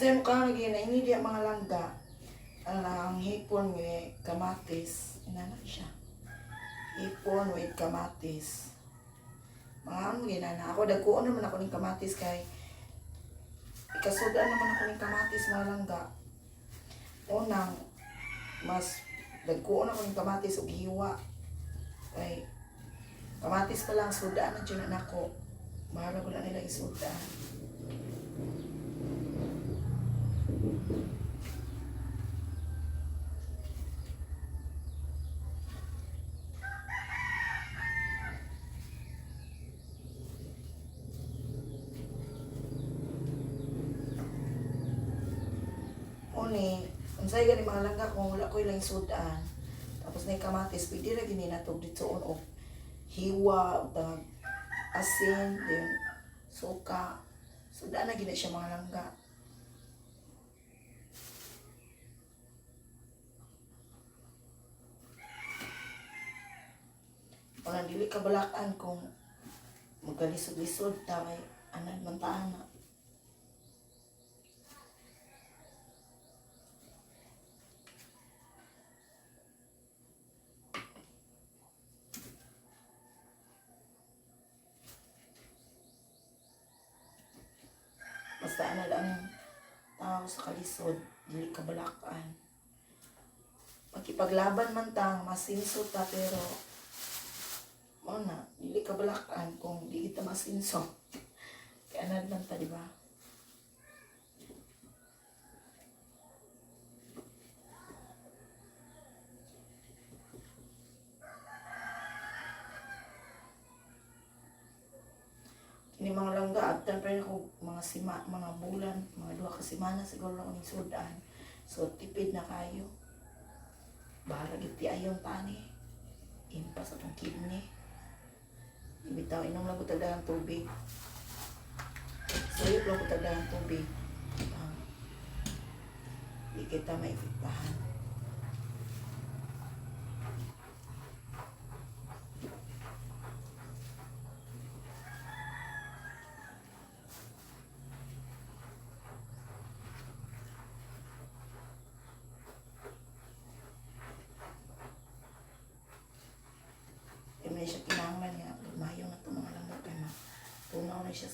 Kasi mo ka lagi na ini dia mga langga. Ang hipon with kamatis. Inanak siya. Hipon with kamatis. Mga ano ginana. Ako dagkuon naman ako ng kamatis kay ikasudan naman ako ng kamatis mga langga. Unang mas dagkuon ako ng kamatis ug hiwa. Kay kamatis pa lang suda na dyan na ako. Bahala ko na nila isuda. Uni, unsay gani mga langga kung wala ko ilang sudan. Tapos na yung kamatis, pwede na gini natog dito o hiwa, asin, then suka. Suda na gini siya mga langga. Walang dili kabalakan kung magkalisod-lisod ta kay anad man ta ana. Basta ana lang tao sa kalisod, dili kabalakan. Pagkipaglaban man ta, masinsot ta pero mo na, dili kabalakan kung di kita masinso. Kaya anad man ta, di ba? Ini mga langga, agtan pa rin ako mga bulan, mga 2 ka semana siguro ako ng sudan. So, tipid na kayo. Bahala giti ayon tani. Impas atong kidney. Ibitaw, inom lang ko tagdagang tubig. Sayop lang ko tagdagang tubig. Di kita maipitahan. May siya kinanglan niya, lumayo na ito mga langga kay tunaw na siya